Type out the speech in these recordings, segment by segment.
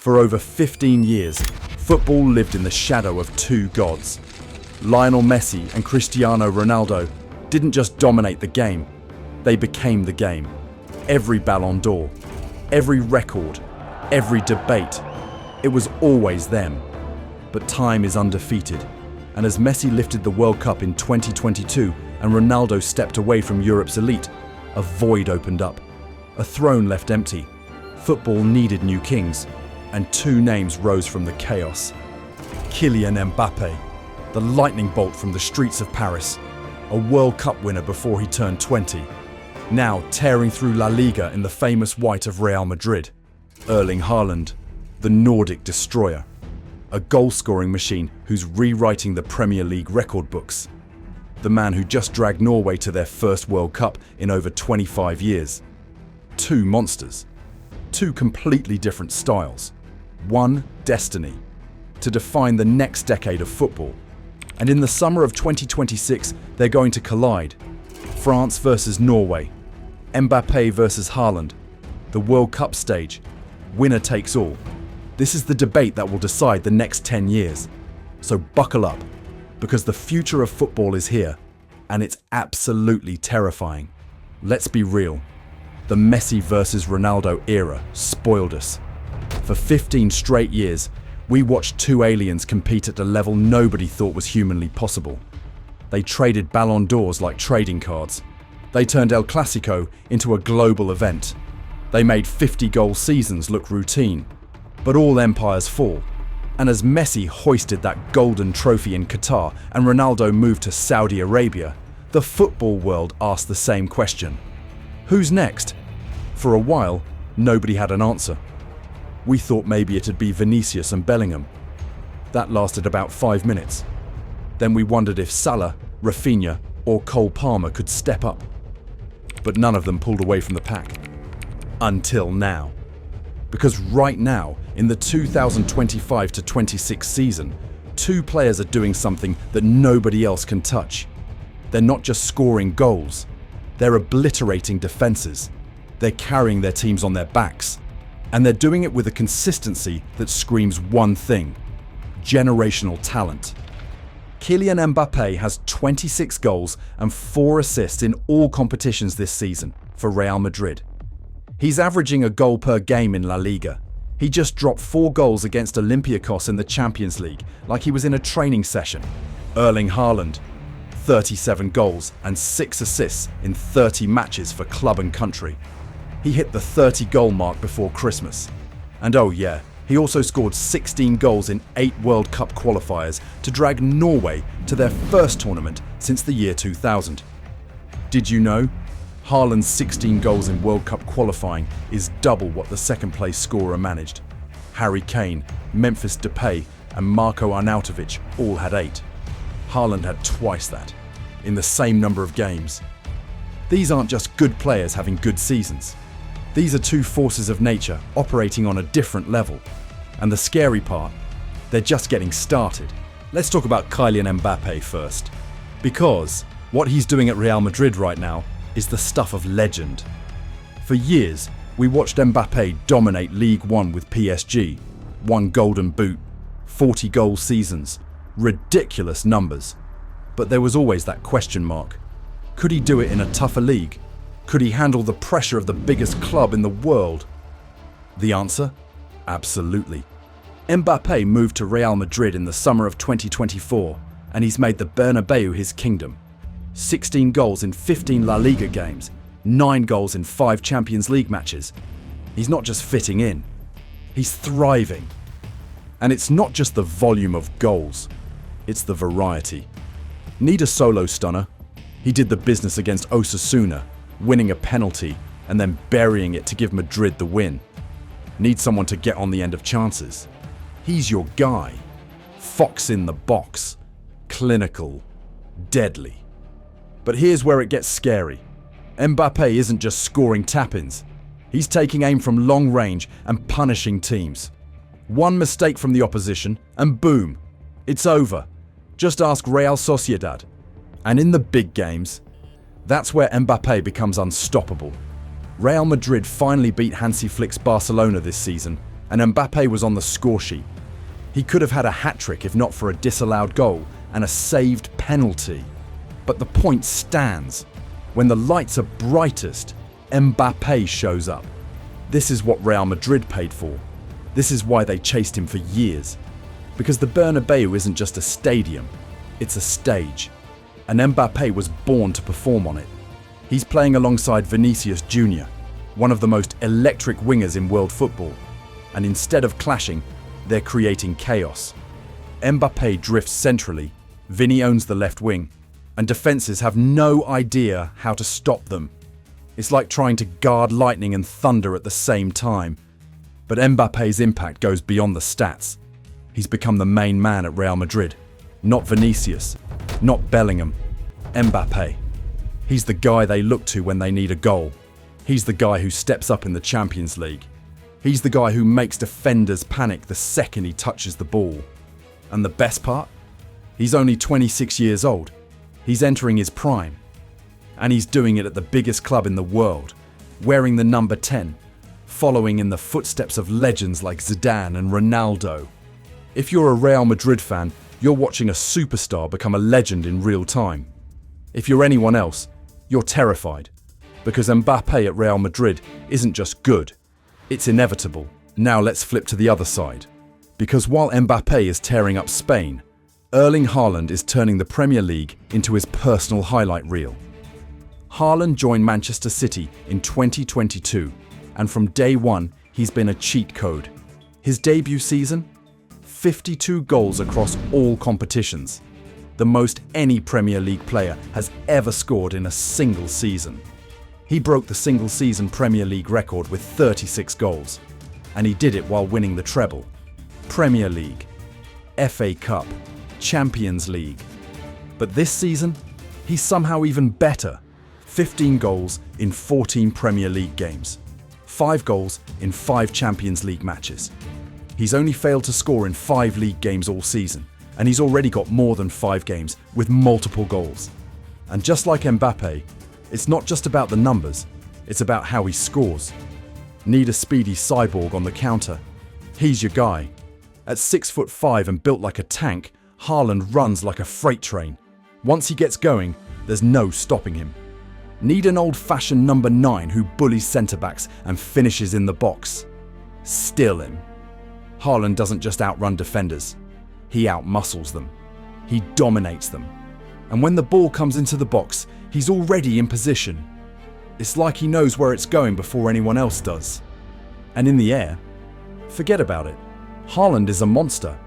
For over 15 years, football lived in the shadow of two gods. Lionel Messi and Cristiano Ronaldo didn't just dominate the game, they became the game. Every Ballon d'Or, every record, every debate, it was always them. But time is undefeated, and as Messi lifted the World Cup in 2022 and Ronaldo stepped away from Europe's elite, a void opened up. A throne left empty. Football needed new kings, and two names rose from the chaos. Kylian Mbappé, the lightning bolt from the streets of Paris, a World Cup winner before he turned 20, now tearing through La Liga in the famous white of Real Madrid. Erling Haaland, the Nordic destroyer, a goal-scoring machine who's rewriting the Premier League record books. The man who just dragged Norway to their first World Cup in over 25 years. Two monsters, two completely different styles, one destiny to define the next decade of football. And in the summer of 2026, they're going to collide. France versus Norway, Mbappé versus Haaland, the World Cup stage, winner takes all. This is the debate that will decide the next 10 years. So buckle up, because the future of football is here, and it's absolutely terrifying. Let's be real. The Messi versus Ronaldo era spoiled us. For 15 straight years, we watched two aliens compete at a level nobody thought was humanly possible. They traded Ballon d'Ors like trading cards. They turned El Clasico into a global event. They made 50-goal seasons look routine. But all empires fall. And as Messi hoisted that golden trophy in Qatar and Ronaldo moved to Saudi Arabia, the football world asked the same question. Who's next? For a while, nobody had an answer. We thought maybe it'd be Vinicius and Bellingham. That lasted about 5 minutes. Then we wondered if Salah, Rafinha, or Cole Palmer could step up. But none of them pulled away from the pack. Until now. Because right now, in the 2025-26 season, two players are doing something that nobody else can touch. They're not just scoring goals, they're obliterating defenses. They're carrying their teams on their backs. And they're doing it with a consistency that screams one thing: generational talent. Kylian Mbappé has 26 goals and 4 assists in all competitions this season for Real Madrid. He's averaging a goal per game in La Liga. He just dropped 4 goals against Olympiacos in the Champions League, like he was in a training session. Erling Haaland, 37 goals and 6 assists in 30 matches for club and country. He hit the 30-goal mark before Christmas. And oh yeah, he also scored 16 goals in 8 World Cup qualifiers to drag Norway to their first tournament since the year 2000. Did you know? Haaland's 16 goals in World Cup qualifying is double what the second-place scorer managed. Harry Kane, Memphis Depay, and Marko Arnautovic all had 8. Haaland had twice that, in the same number of games. These aren't just good players having good seasons. These are two forces of nature operating on a different level. And the scary part, they're just getting started. Let's talk about Kylian Mbappé first. Because what he's doing at Real Madrid right now is the stuff of legend. For years, we watched Mbappé dominate League One with PSG, 1 Golden Boot, 40-goal seasons, ridiculous numbers. But there was always that question mark. Could he do it in a tougher league? Could he handle the pressure of the biggest club in the world? The answer? Absolutely. Mbappé moved to Real Madrid in the summer of 2024, and he's made the Bernabeu his kingdom. 16 goals in 15 La Liga games, 9 goals in 5 Champions League matches. He's not just fitting in, he's thriving. And it's not just the volume of goals, it's the variety. Need a solo stunner? He did the business against Osasuna, winning a penalty and then burying it to give Madrid the win. Need someone to get on the end of chances? He's your guy. Fox in the box. Clinical. Deadly. But here's where it gets scary. Mbappé isn't just scoring tap-ins. He's taking aim from long range and punishing teams. One mistake from the opposition and boom, it's over. Just ask Real Sociedad. And in the big games, that's where Mbappé becomes unstoppable. Real Madrid finally beat Hansi Flick's Barcelona this season, and Mbappé was on the score sheet. He could have had a hat-trick if not for a disallowed goal and a saved penalty. But the point stands. When the lights are brightest, Mbappé shows up. This is what Real Madrid paid for. This is why they chased him for years. Because the Bernabeu isn't just a stadium, it's a stage. And Mbappé was born to perform on it. He's playing alongside Vinicius Jr., one of the most electric wingers in world football. And instead of clashing, they're creating chaos. Mbappé drifts centrally, Vini owns the left wing, and defenses have no idea how to stop them. It's like trying to guard lightning and thunder at the same time. But Mbappé's impact goes beyond the stats. He's become the main man at Real Madrid. Not Vinicius, not Bellingham, Mbappé. He's the guy they look to when they need a goal. He's the guy who steps up in the Champions League. He's the guy who makes defenders panic the second he touches the ball. And the best part? He's only 26 years old. He's entering his prime. And he's doing it at the biggest club in the world, wearing the number 10, following in the footsteps of legends like Zidane and Ronaldo. If you're a Real Madrid fan, you're watching a superstar become a legend in real time. If you're anyone else, you're terrified, because Mbappé at Real Madrid isn't just good, it's inevitable. Now let's flip to the other side. Because while Mbappé is tearing up Spain, Erling Haaland is turning the Premier League into his personal highlight reel. Haaland joined Manchester City in 2022, and from day one, he's been a cheat code. His debut season? 52 goals across all competitions. The most any Premier League player has ever scored in a single season. He broke the single-season Premier League record with 36 goals, and he did it while winning the treble. Premier League, FA Cup, Champions League. But this season, he's somehow even better. 15 goals in 14 Premier League games. 5 goals in 5 Champions League matches. He's only failed to score in 5 league games all season, and he's already got more than 5 games with multiple goals. And just like Mbappé, it's not just about the numbers, it's about how he scores. Need a speedy cyborg on the counter? He's your guy. At 6'5" and built like a tank, Haaland runs like a freight train. Once he gets going, there's no stopping him. Need an old-fashioned number 9 who bullies centre-backs and finishes in the box? Still him. Haaland doesn't just outrun defenders, he outmuscles them. He dominates them. And when the ball comes into the box, he's already in position. It's like he knows where it's going before anyone else does. And in the air, forget about it. Haaland is a monster.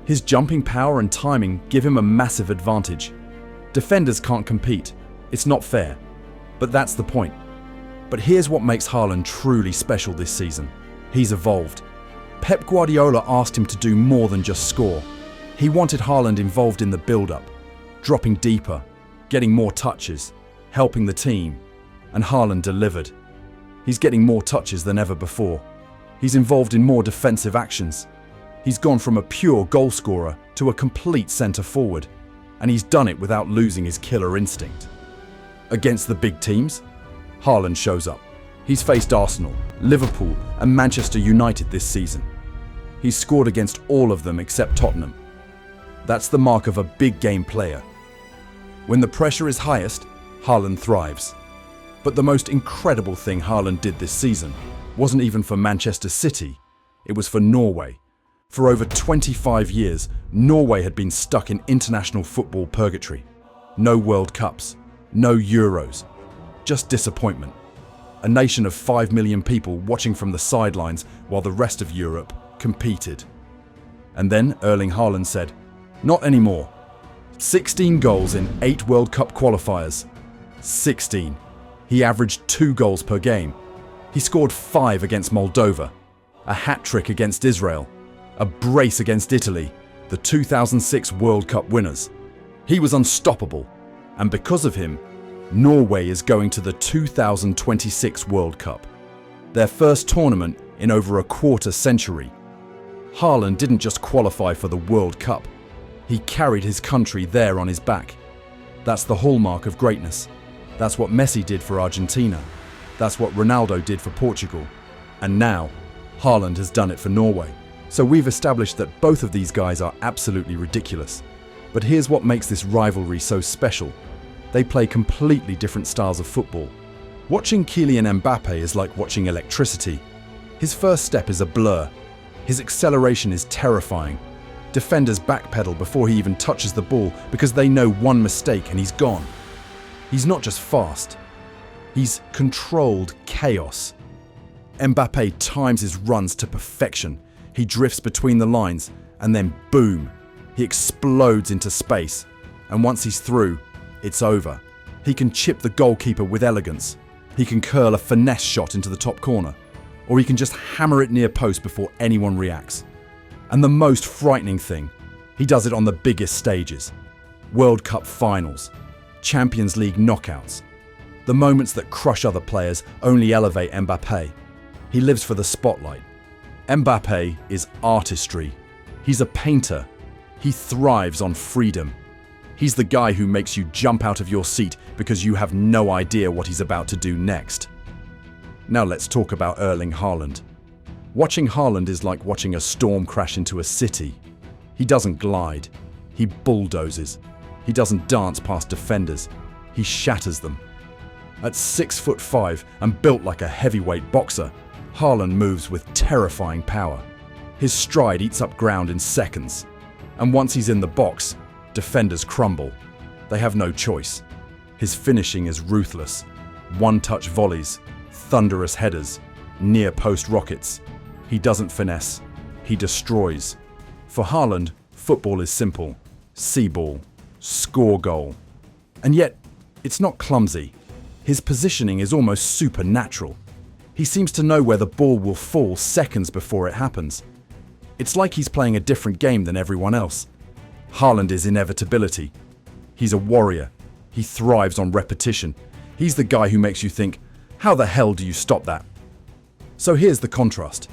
His jumping power and timing give him a massive advantage. Defenders can't compete. It's not fair. But that's the point. But here's what makes Haaland truly special this season. He's evolved. Pep Guardiola asked him to do more than just score. He wanted Haaland involved in the build-up, dropping deeper, getting more touches, helping the team. And Haaland delivered. He's getting more touches than ever before. He's involved in more defensive actions. He's gone from a pure goal scorer to a complete centre-forward. And he's done it without losing his killer instinct. Against the big teams, Haaland shows up. He's faced Arsenal, Liverpool and Manchester United this season. He's scored against all of them except Tottenham. That's the mark of a big game player. When the pressure is highest, Haaland thrives. But the most incredible thing Haaland did this season wasn't even for Manchester City, it was for Norway. For over 25 years, Norway had been stuck in international football purgatory. No World Cups, no Euros, just disappointment. A nation of 5 million people watching from the sidelines while the rest of Europe competed. And then Erling Haaland said, "Not anymore." 16 goals in 8 World Cup qualifiers. 16. He averaged 2 goals per game. He scored 5 against Moldova, a hat-trick against Israel, a brace against Italy, the 2006 World Cup winners. He was unstoppable, and because of him, Norway is going to the 2026 World Cup, their first tournament in over a quarter century. Haaland didn't just qualify for the World Cup, he carried his country there on his back. That's the hallmark of greatness. That's what Messi did for Argentina. That's what Ronaldo did for Portugal. And now, Haaland has done it for Norway. So we've established that both of these guys are absolutely ridiculous. But here's what makes this rivalry so special. They play completely different styles of football. Watching Kylian Mbappé is like watching electricity. His first step is a blur. His acceleration is terrifying. Defenders backpedal before he even touches the ball because they know one mistake and he's gone. He's not just fast, he's controlled chaos. Mbappé times his runs to perfection. He drifts between the lines and then boom, he explodes into space. And once he's through, it's over. He can chip the goalkeeper with elegance. He can curl a finesse shot into the top corner. Or he can just hammer it near post before anyone reacts. And the most frightening thing, he does it on the biggest stages. World Cup finals, Champions League knockouts. The moments that crush other players only elevate Mbappé. He lives for the spotlight. Mbappé is artistry. He's a painter. He thrives on freedom. He's the guy who makes you jump out of your seat because you have no idea what he's about to do next. Now let's talk about Erling Haaland. Watching Haaland is like watching a storm crash into a city. He doesn't glide. He bulldozes. He doesn't dance past defenders. He shatters them. At 6'5" and built like a heavyweight boxer, Haaland moves with terrifying power. His stride eats up ground in seconds. And once he's in the box, defenders crumble. They have no choice. His finishing is ruthless. One-touch volleys, thunderous headers, near-post rockets. He doesn't finesse. He destroys. For Haaland, football is simple. See ball. Score goal. And yet, it's not clumsy. His positioning is almost supernatural. He seems to know where the ball will fall seconds before it happens. It's like he's playing a different game than everyone else. Haaland is inevitability. He's a warrior. He thrives on repetition. He's the guy who makes you think, how the hell do you stop that? So here's the contrast.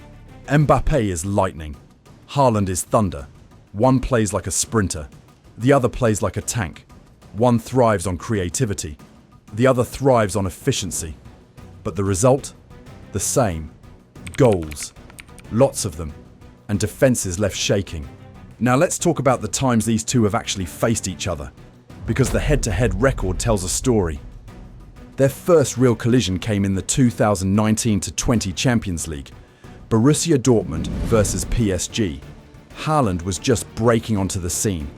Mbappé is lightning. Haaland is thunder. One plays like a sprinter. The other plays like a tank. One thrives on creativity. The other thrives on efficiency. But the result? The same. Goals. Lots of them. And defenses left shaking. Now let's talk about the times these two have actually faced each other, because the head-to-head record tells a story. Their first real collision came in the 2019-20 Champions League, Borussia Dortmund versus PSG. Haaland was just breaking onto the scene.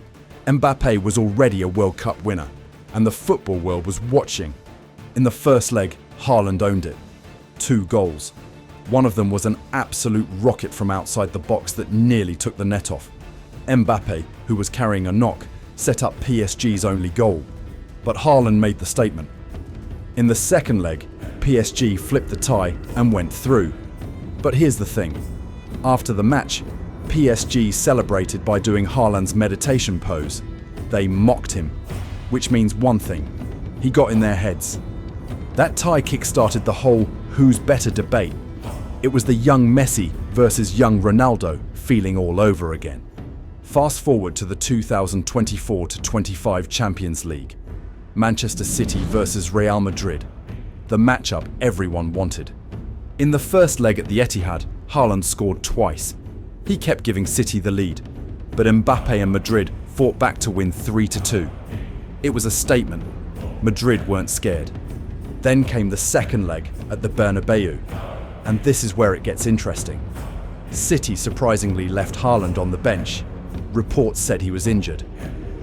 Mbappé was already a World Cup winner, and the football world was watching. In the first leg, Haaland owned it. 2 goals. One of them was an absolute rocket from outside the box that nearly took the net off. Mbappé, who was carrying a knock, set up PSG's only goal. But Haaland made the statement. In the second leg, PSG flipped the tie and went through. But here's the thing. After the match, PSG celebrated by doing Haaland's meditation pose. They mocked him, which means one thing. He got in their heads. That tie kick-started the whole who's better debate. It was the young Messi versus young Ronaldo feeling all over again. Fast forward to the 2024-25 Champions League. Manchester City versus Real Madrid. The matchup everyone wanted. In the first leg at the Etihad, Haaland scored twice. He kept giving City the lead, but Mbappé and Madrid fought back to win 3-2. It was a statement. Madrid weren't scared. Then came the second leg at the Bernabeu, and this is where it gets interesting. City surprisingly left Haaland on the bench. Reports said he was injured.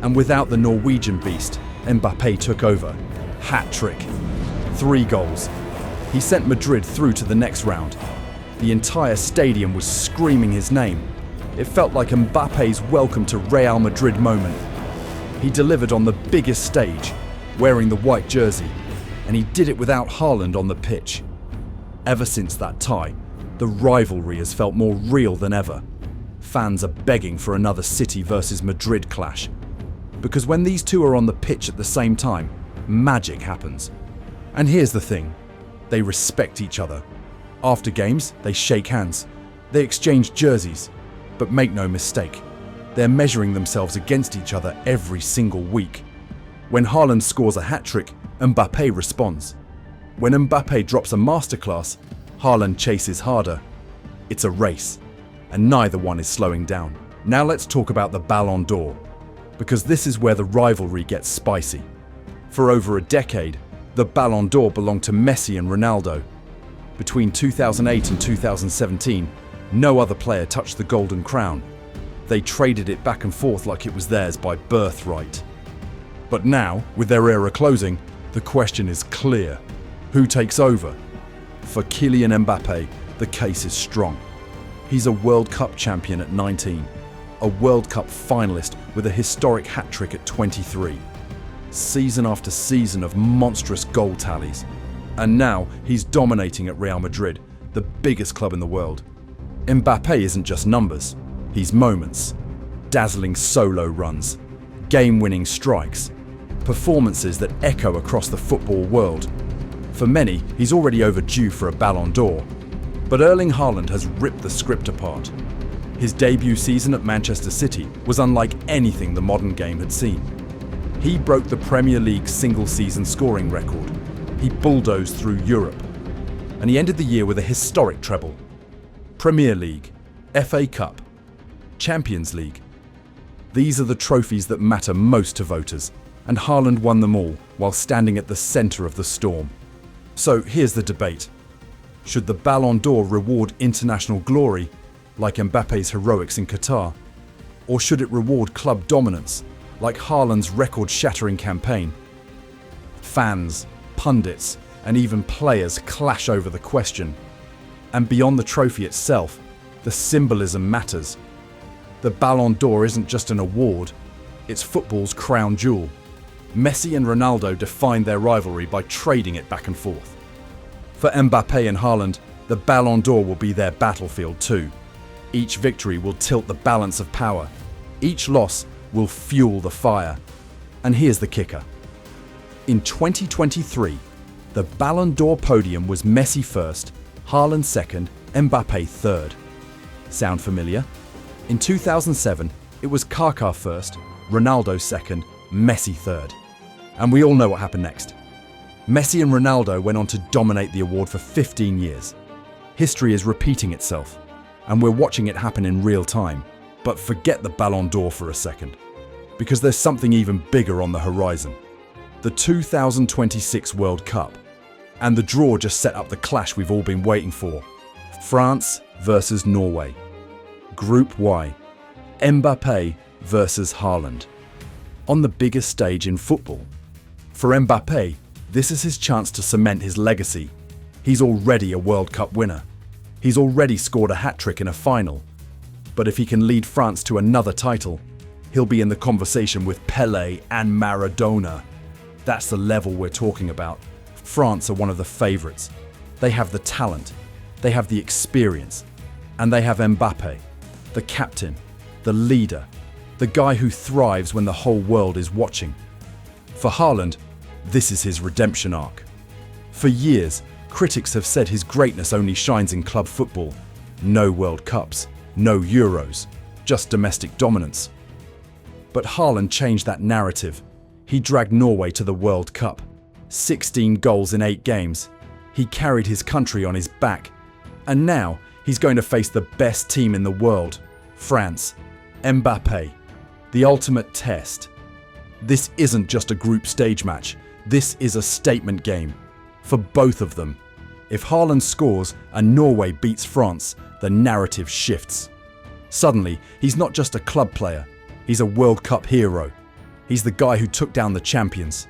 And without the Norwegian beast, Mbappé took over. Hat-trick. 3 goals. He sent Madrid through to the next round. The entire stadium was screaming his name. It felt like Mbappe's welcome to Real Madrid moment. He delivered on the biggest stage, wearing the white jersey, and he did it without Haaland on the pitch. Ever since that tie, the rivalry has felt more real than ever. Fans are begging for another City versus Madrid clash. Because when these two are on the pitch at the same time, magic happens. And here's the thing, they respect each other. After games, they shake hands. They exchange jerseys. But make no mistake, they're measuring themselves against each other every single week. When Haaland scores a hat-trick, Mbappé responds. When Mbappé drops a masterclass, Haaland chases harder. It's a race, and neither one is slowing down. Now let's talk about the Ballon d'Or, because this is where the rivalry gets spicy. For over a decade, the Ballon d'Or belonged to Messi and Ronaldo. Between 2008 and 2017, no other player touched the Golden Crown. They traded it back and forth like it was theirs by birthright. But now, with their era closing, the question is clear. Who takes over? For Kylian Mbappé, the case is strong. He's a World Cup champion at 19, a World Cup finalist with a historic hat-trick at 23. Season after season of monstrous goal tallies. And now he's dominating at Real Madrid, the biggest club in the world. Mbappé isn't just numbers, he's moments. Dazzling solo runs, game-winning strikes, performances that echo across the football world. For many, he's already overdue for a Ballon d'Or. But Erling Haaland has ripped the script apart. His debut season at Manchester City was unlike anything the modern game had seen. He broke the Premier League single-season scoring record. He bulldozed through Europe. And he ended the year with a historic treble. Premier League, FA Cup, Champions League. These are the trophies that matter most to voters, and Haaland won them all while standing at the centre of the storm. So here's the debate. Should the Ballon d'Or reward international glory, like Mbappé's heroics in Qatar? Or should it reward club dominance, like Haaland's record-shattering campaign? Fans, pundits, and even players clash over the question. And beyond the trophy itself, the symbolism matters. The Ballon d'Or isn't just an award, it's football's crown jewel. Messi and Ronaldo defined their rivalry by trading it back and forth. For Mbappé and Haaland, the Ballon d'Or will be their battlefield too. Each victory will tilt the balance of power. Each loss will fuel the fire. And here's the kicker. In 2023, the Ballon d'Or podium was Messi first, Haaland second, Mbappé third. Sound familiar? In 2007, it was Kaká first, Ronaldo second, Messi third. And we all know what happened next. Messi and Ronaldo went on to dominate the award for 15 years. History is repeating itself, and we're watching it happen in real time. But forget the Ballon d'Or for a second, because there's something even bigger on the horizon. The 2026 World Cup. And the draw just set up the clash we've all been waiting for. France versus Norway. Group Y. Mbappé versus Haaland. On the biggest stage in football. For Mbappé, this is his chance to cement his legacy. He's already a World Cup winner. He's already scored a hat-trick in a final. But if he can lead France to another title, he'll be in the conversation with Pelé and Maradona. That's the level we're talking about. France are one of the favourites. They have the talent, they have the experience, and they have Mbappé, the captain, the leader, the guy who thrives when the whole world is watching. For Haaland, this is his redemption arc. For years, critics have said his greatness only shines in club football. No World Cups, no Euros, just domestic dominance. But Haaland changed that narrative. He dragged Norway to the World Cup. 16 goals in 8 games. He carried his country on his back. And now he's going to face the best team in the world, France. Mbappé. The ultimate test. This isn't just a group stage match. This is a statement game. For both of them. If Haaland scores and Norway beats France, the narrative shifts. Suddenly, he's not just a club player. He's a World Cup hero. He's the guy who took down the champions.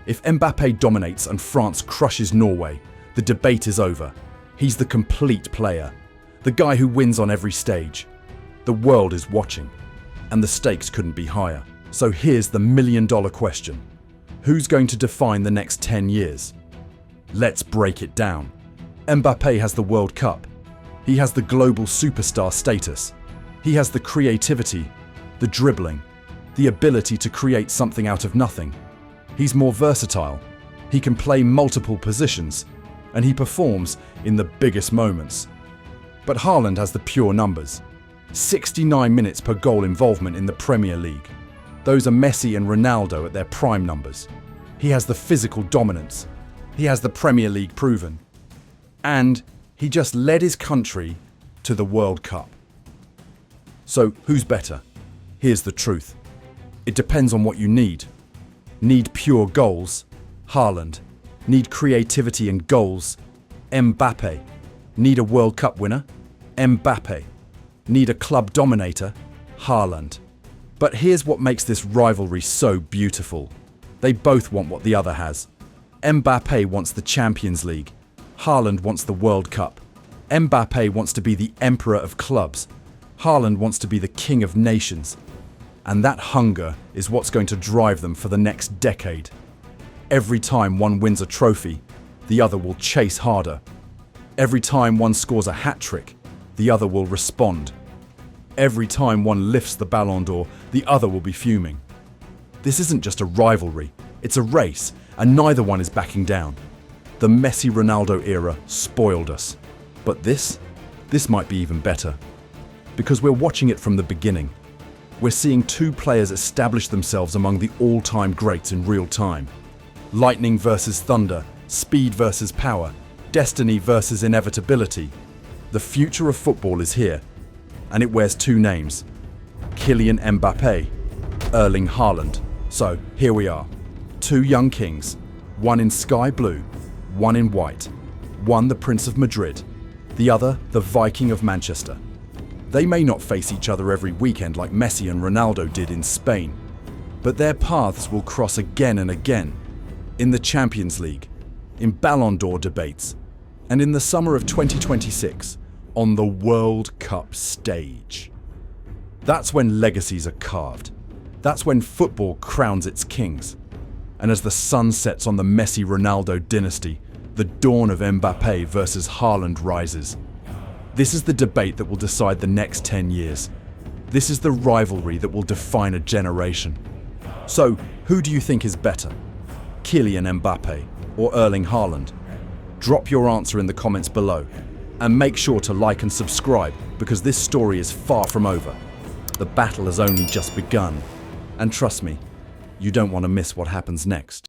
If Mbappé dominates and France crushes Norway, the debate is over. He's the complete player, the guy who wins on every stage. The world is watching, and the stakes couldn't be higher. So here's the million-dollar question. Who's going to define the next 10 years? Let's break it down. Mbappé has the World Cup. He has the global superstar status. He has the creativity, the dribbling, the ability to create something out of nothing. He's more versatile, he can play multiple positions, and he performs in the biggest moments. But Haaland has the pure numbers. 69 minutes per goal involvement in the Premier League. Those are Messi and Ronaldo at their prime numbers. He has the physical dominance. He has the Premier League proven. And he just led his country to the World Cup. So, who's better? Here's the truth. It depends on what you need. Need pure goals? Haaland. Need creativity and goals? Mbappé. Need a World Cup winner? Mbappé. Need a club dominator? Haaland. But here's what makes this rivalry so beautiful. They both want what the other has. Mbappé wants the Champions League. Haaland wants the World Cup. Mbappé wants to be the emperor of clubs. Haaland wants to be the king of nations. And that hunger is what's going to drive them for the next decade. Every time one wins a trophy, the other will chase harder. Every time one scores a hat-trick, the other will respond. Every time one lifts the Ballon d'Or, the other will be fuming. This isn't just a rivalry, it's a race, and neither one is backing down. The Messi-Ronaldo era spoiled us. But this might be even better. Because we're watching it from the beginning. We're seeing two players establish themselves among the all-time greats in real time. Lightning versus thunder, speed versus power, destiny versus inevitability. The future of football is here, and it wears two names. Kylian Mbappé, Erling Haaland. So, here we are. Two young kings, one in sky blue, one in white. One the Prince of Madrid, the other the Viking of Manchester. They may not face each other every weekend like Messi and Ronaldo did in Spain, but their paths will cross again and again, in the Champions League, in Ballon d'Or debates, and in the summer of 2026, on the World Cup stage. That's when legacies are carved. That's when football crowns its kings. And as the sun sets on the Messi-Ronaldo dynasty, the dawn of Mbappé versus Haaland rises. This is the debate that will decide the next 10 years. This is the rivalry that will define a generation. So, who do you think is better? Kylian Mbappé or Erling Haaland? Drop your answer in the comments below. And make sure to like and subscribe because this story is far from over. The battle has only just begun. And trust me, you don't want to miss what happens next.